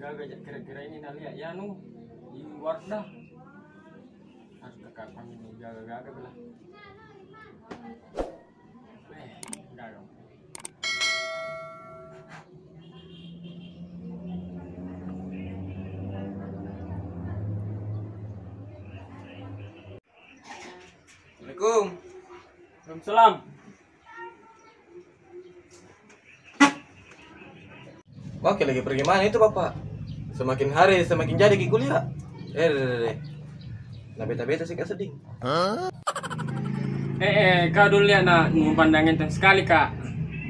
Gak kira-kira ini lihat ya nu di Wardah harus ke kapan ini gagal belah. Gagal. Assalamualaikum. Waalaikumsalam. Oke, lagi pergi mana itu bapak? Semakin hari semakin jadi ke kuliah. Tapi itu sih kak sedih. Kau dulu lihat nak pandangin enteng sekali kak.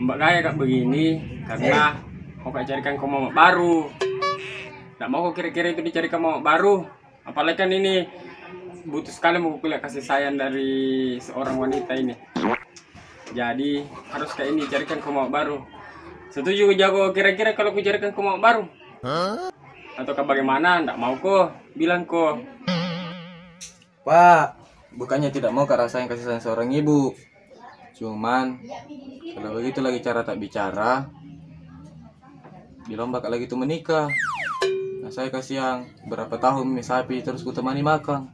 Mbak gaya kak begini karena mau kak carikan kau mama baru. Nggak mau kok kira-kira itu dicarikan mama baru. Apalagi kan ini butuh sekali mau kuliah kasih sayang dari seorang wanita ini. Jadi harus kayak ini carikan kau mama baru. Setuju jago kira-kira kalau ku carikan kau mama baru? Atau bagaimana? Nggak mau kok, bilang kok. Pak, bukannya tidak mau kak rasain kasih sayang seorang ibu. Cuman kalau begitu lagi cara tak bicara, bilang bakal lagi tuh menikah. Nah saya kasihan berapa tahun mie sapi terus ku temani makan.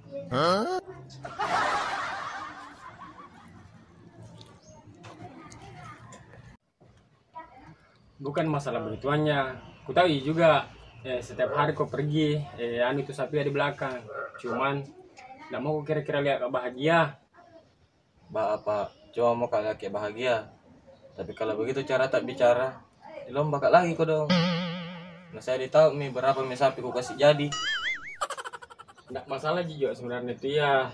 Bukan masalah begituannya. Ku tahu juga setiap hari kau pergi, anu itu sapi di belakang. Cuman nggak mau kira-kira lihat kau bahagia. Apa? Cuma mau kak laki bahagia. Tapi kalau begitu cara tak bicara, bilang bakal lagi kok dong. Nah saya ditahu mie berapa mie sapi ku kasih jadi. Nggak masalah juga sebenarnya itu ya.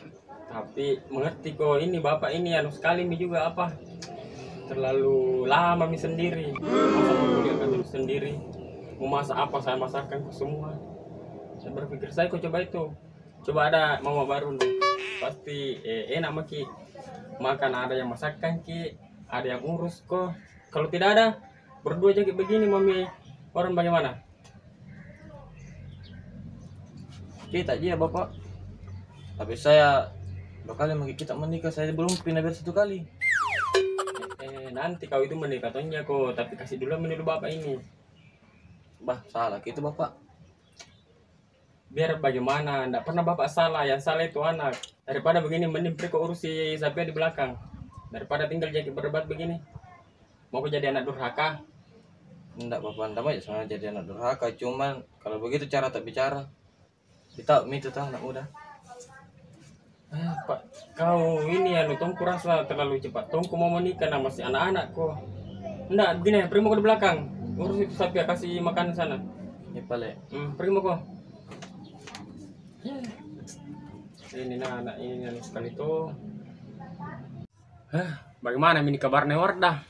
Tapi mengerti kok ini bapak ini anu sekali mi juga apa? Terlalu lama mi sendiri. Masa mau kuliah kan sendiri. Mau masak apa saya masakkan semua. Saya berpikir saya kok coba itu. Coba ada mama baru nih. Pasti enak maki. Makan ada yang masakkan ki, ada yang urus kok. Kalau tidak ada berdua jadi begini mami. Orang bagaimana? Kita aja ya bapak. Tapi saya bakal lagi kita menikah, saya belum pindah biar satu kali. Nanti kau itu menikah tonya kok, tapi kasih dulu menurut bapak ini. Bah, salah gitu bapak. Biar bagaimana, ndak pernah bapak salah, yang salah itu anak. Daripada begini mending pergi urusi sapi di belakang. Daripada tinggal jadi berdebat begini. Mau kau jadi anak durhaka? Enggak bapak, enggak mau ya sama jadi anak durhaka. Cuman kalau begitu cara tak bicara, kita itu tahu anak muda. Pak, kau ini anu Tom kurasa terlalu cepat. Tom mau menikah nah masih anak-anak kok. Enggak, begini, pergi mau ke belakang. Urus itu sapi kasih makan sana. Ini pale. Pergi mau kok. Ini nah anak ini anu sekali tuh. Bagaimana ini kabarnya Wardah?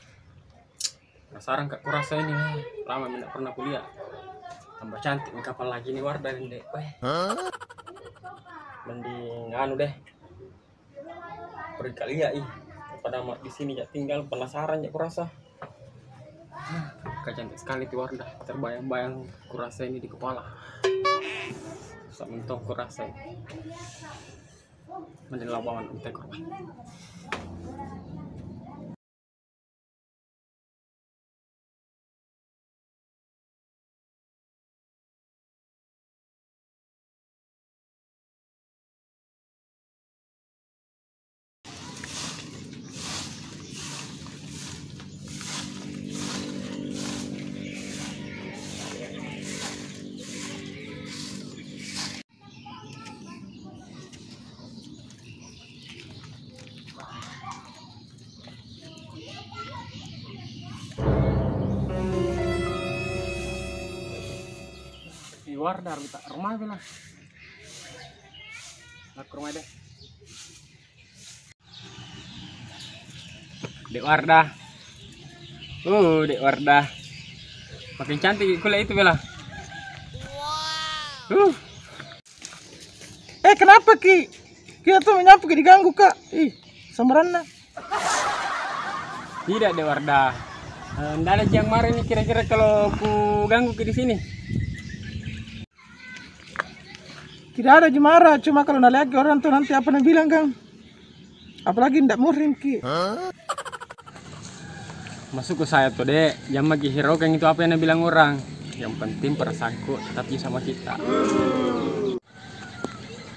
Penasaran kak kurasa ini. Lama tidak pernah kuliah. Tambah cantik nih kapan lagi nih Wardah ini. Mending anu deh. Pergi kali ya pada mak di sini ya tinggal penasaran ya kurasa. Cantik sekali tuh Wardah, terbayang-bayang kurasa ini di kepala. Susah mentong kurasa. Mending lawangan untuk korban. Wardah minta rumah bilang. Nak rumah deh. Dek Wardah. Dek Wardah. Makin cantik kuliah itu bela. Wow. Kenapa Ki? Kita tuh menyapu diganggu Kak. Semerana. Tidak Dek Wardah. Nggak ada yang marah nih kira-kira kalau ku ganggu ke di sini. Tidak ada marah, cuma kalau lagi orang tuh nanti apa yang bilang Kang? Apalagi ndak muhrim Ki. Masuk ke saya tuh dek, jangan bagi hero yang itu apa yang dia bilang orang. Yang penting perasaanku tetap sama kita.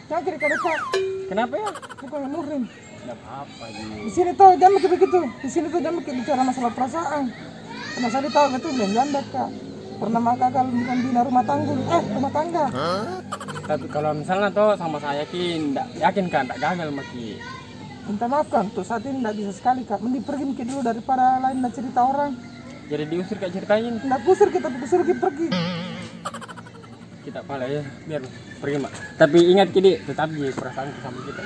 Jangan kiri dekat. Kenapa ya? Bukan murim. Tidak apa Ji. Di sini tuh jangan begitu. Di sini tuh jangan bicara masalah perasaan. Karena saya tahu itu belum janda kak. Pernah gagal membina rumah tangga. Tapi kalau misalnya tuh sama saya Ki, nggak yakin kan, nggak gagal maki. Minta maaf kan, untuk saat ini tidak bisa sekali kak. Mending pergi mungkin dulu daripada lain dan cerita orang. Jadi diusir kayak ceritain. Tidak kusir kita disuruh pergi. Kita pala ya, biar pergi mak. Tapi ingat Ki, tetap di perasaan sama kita.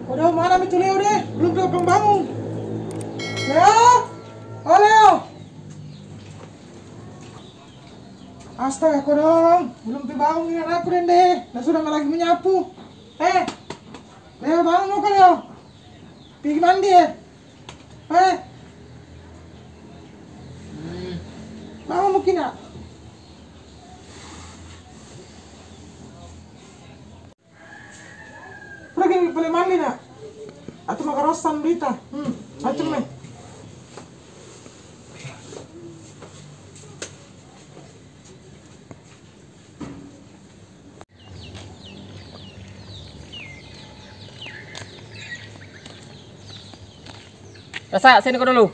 Udah mana itu Leo deh? Belum gampang bangun. Leo? Oh Leo? Astaga kodong, belum bangun ingat aku deh. Dan sudah lagi menyapu. Leo bangun mau Leo? Pergi mandi ya? Bangun mungkin ya? Pergi boleh mandi nak? Atau makan roastan berita? Macam ni. Rasa, sini kau dulu.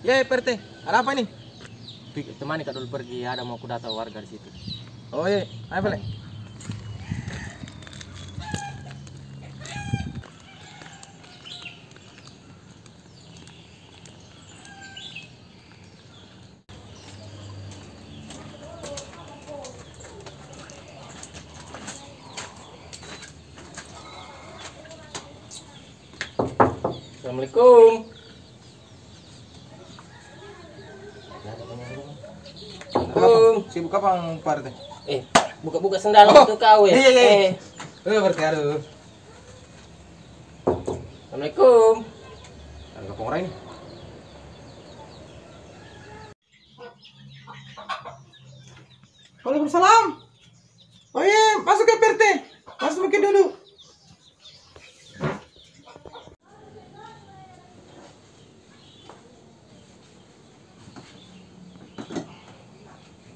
Ya, PRT. Ada apa nih? Temani kak dulu pergi, ada mau aku data warga di situ. Oh iya, ayo balik. Assalamualaikum. Sibuk apa PRT? Buka-buka sendal untuk kau ya. PRT aduh. Assalamualaikum. Ada kapong orang ini. Waalaikumsalam. Oh iya, masuk ke PRT. Masuk mungkin dulu.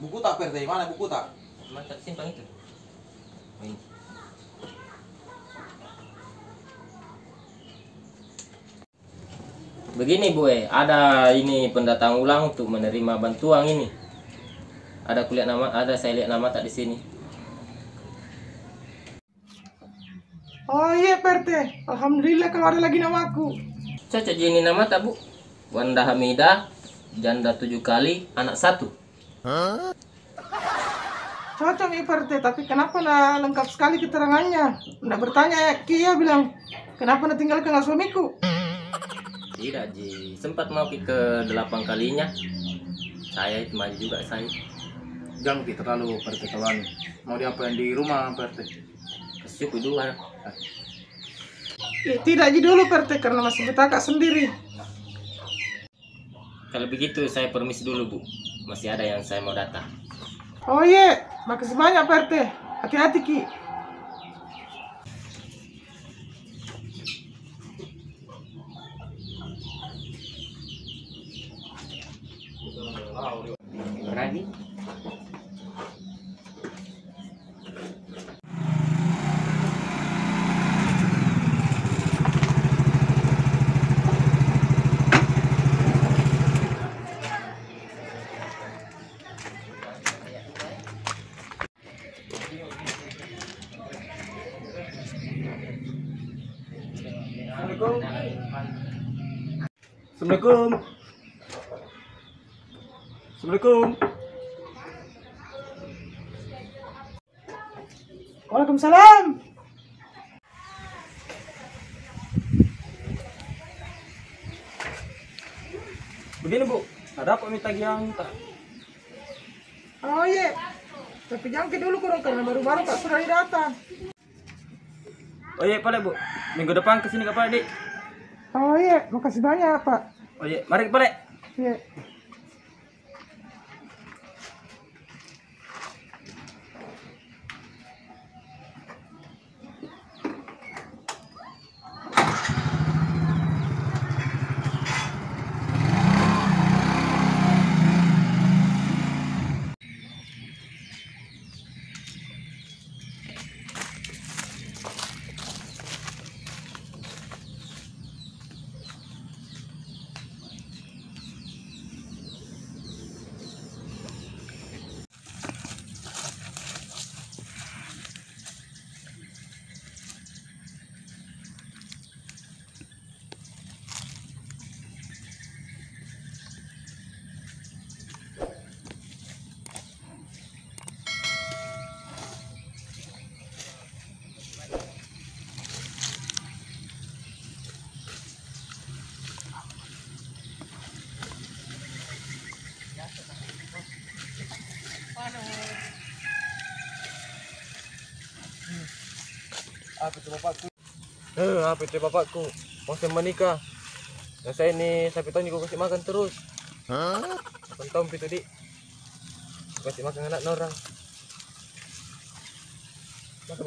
Buku tak PRT? Mana buku tak? Mantap simpan itu. Ini. Begini Bu, ada ini pendatang ulang untuk menerima bantuan ini. Ada kuliah nama, ada saya lihat nama tak di sini. Oh iya PRT. Alhamdulillah kalau ada lagi namaku. Cocok ini nama tak Bu? Wanda Hamidah, janda 7 kali, anak 1. Cocok nih PRT, tapi kenapa nak lengkap sekali keterangannya? Nggak bertanya ya, Kia bilang, kenapa nak tinggalkan suamiku? Tidak Ji, sempat mau ke 8 kalinya. Saya itu maju juga saya. Jangan kita terlalu PRT kawan. Mau diapain di rumah PRT? Kesyukur dulu. Ya, tidak aja dulu PRT, karena masih bertakak sendiri. Kalau begitu saya permisi dulu Bu. Masih ada yang saya mau data. Oh iya, makasih banyak PRT. Hati-hati Ki. Berani? Assalamualaikum. Assalamualaikum. Waalaikumsalam. Begini Bu, ada apa minta yang tak? Oh iya, tapi jangan dulu kurang karena baru-baru Pak sudah datang. Oh iya Pak Bu, minggu depan kesini ke Pak Dik. Oh iya, makasih banyak Pak. Oh iya, mari Pak Dek. Iya. Apa itu bapakku? Apa itu bapakku? Mau saya menikah. Dan saya ini sampai tahun juga kasih makan terus. 8 tahun itu Dik. Kasih makan anak orang. Makan